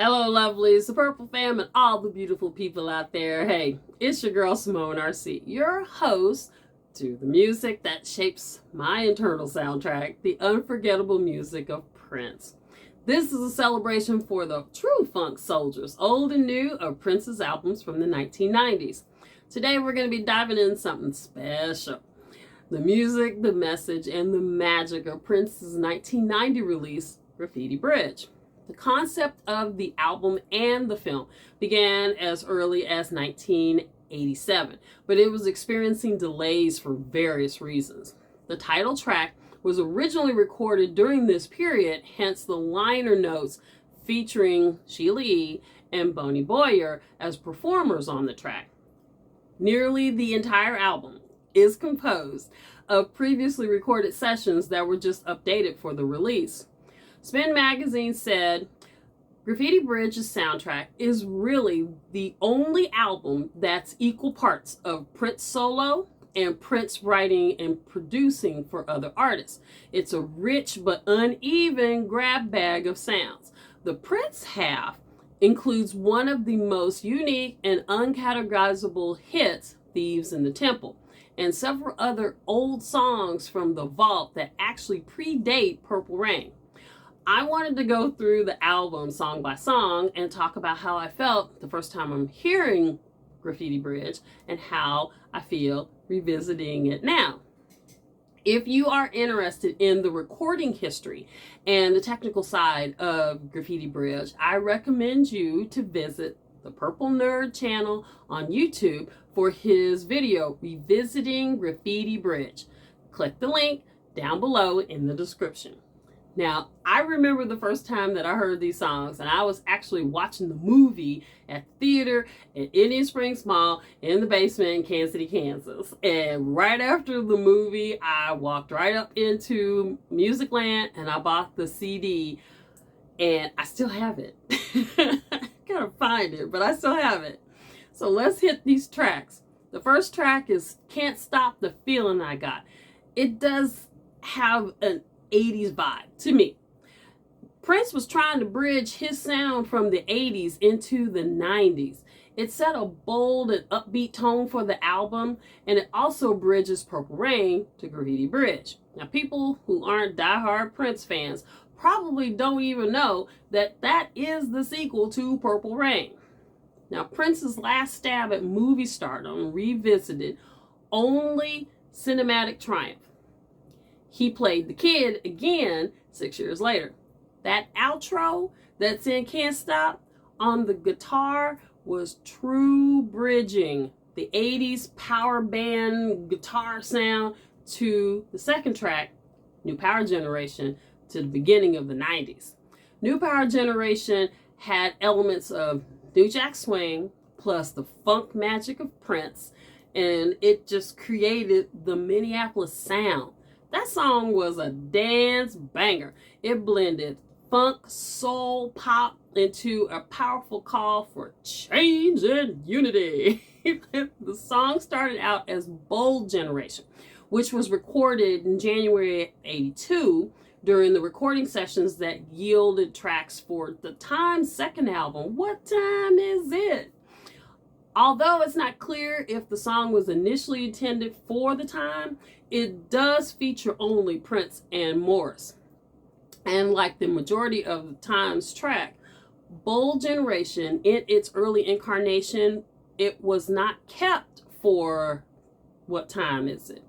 Hello, lovelies, the Purple Fam, and all the beautiful people out there. Hey, it's your girl Simone RC, your host to the music that shapes my internal soundtrack, the unforgettable music of Prince. This is a celebration for the true funk soldiers, old and new, of Prince's albums from the 1990s. Today we're going to be diving in something special. The music, the message, and the magic of Prince's 1990 release, Graffiti Bridge. The concept of the album and the film began as early as 1987, but it was experiencing delays for various reasons. The title track was originally recorded during this period, hence the liner notes featuring Sheila E. and Bonnie Boyer as performers on the track. Nearly the entire album is composed of previously recorded sessions that were just updated for the release. Spin magazine said, Graffiti Bridge's soundtrack is really the only album that's equal parts of Prince solo and Prince writing and producing for other artists. It's a rich but uneven grab bag of sounds. The Prince half includes one of the most unique and uncategorizable hits, Thieves in the Temple, and several other old songs from the vault that actually predate Purple Rain. I wanted to go through the album song by song and talk about how I felt the first time I'm hearing Graffiti Bridge and how I feel revisiting it now. If you are interested in the recording history and the technical side of Graffiti Bridge, I recommend you to visit the Purple Nerd channel on YouTube for his video, Revisiting Graffiti Bridge. Click the link down below in the description. Now, I remember the first time that I heard these songs, and I was actually watching the movie at the theater at Indian Springs Mall in the basement in Kansas City, Kansas. And right after the movie, I walked right up into Musicland and I bought the CD, and I still have it. Gotta find it, but I still have it. So let's hit these tracks. The first track is Can't Stop the Feeling I Got. It does have an 80s vibe to me. Prince was trying to bridge his sound from the 80s into the 90s. It set a bold and upbeat tone for the album, and it also bridges Purple Rain to Graffiti Bridge. Now, people who aren't diehard Prince fans probably don't even know that that is the sequel to Purple Rain. Now, Prince's last stab at movie stardom revisited only Cinematic Triumph. He played the kid again 6 years later. That outro that's in Can't Stop on the guitar was true bridging the 80s power band guitar sound to the second track, New Power Generation, to the beginning of the 90s. New Power Generation had elements of New Jack Swing plus the funk magic of Prince, and it just created the Minneapolis sound. That song was a dance banger. It blended funk, soul, pop into a powerful call for change and unity. The song started out as Bold Generation, which was recorded in January 82 during the recording sessions that yielded tracks for the Time's second album, What Time Is It? Although it's not clear if the song was initially intended for the Time, it does feature only Prince and Morris. And like the majority of the Time's track, Bold Generation, in its early incarnation, it was not kept for What Time Is It?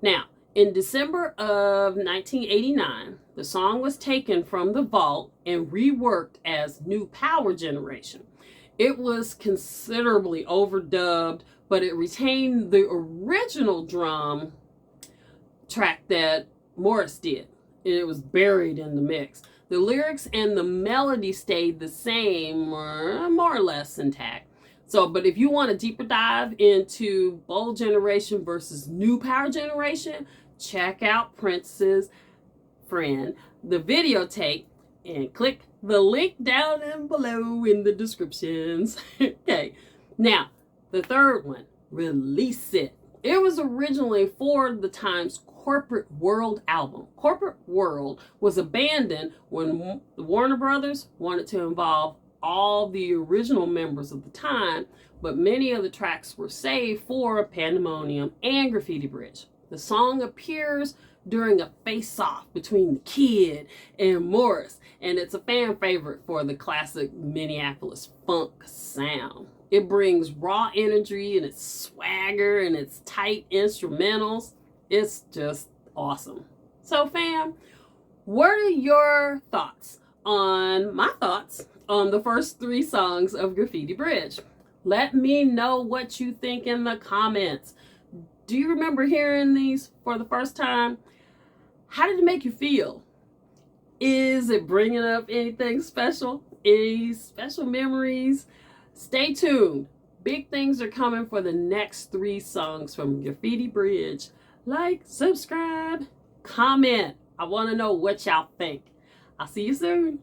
Now, in December of 1989, the song was taken from the vault and reworked as New Power Generation. It was considerably overdubbed, but it retained the original drum track that Morris did. It was buried in the mix. The lyrics and the melody stayed the same, or more or less intact. But if you want a deeper dive into Bold Generation versus New Power Generation, check out Prince's Friend, the videotape, and click the link down and below in the descriptions. Okay, now the third one, Release It. It was originally for the Time's Corporate World album. Corporate World was abandoned when the Warner Brothers wanted to involve all the original members of the time, but many of the tracks were saved for Pandemonium and Graffiti Bridge. The song appears during a face-off between the Kid and Morris, and it's a fan favorite for the classic Minneapolis funk sound. It brings raw energy and its swagger and its tight instrumentals. It's just awesome. So fam, what are your thoughts on my thoughts on the first 3 songs of Graffiti Bridge? Let me know what you think in the comments. Do you remember hearing these for the first time? How did it make you feel? Is it bringing up anything special? Any special memories? Stay tuned. Big things are coming for the next 3 songs from Graffiti Bridge. Like, subscribe, comment. I want to know what y'all think. I'll see you soon.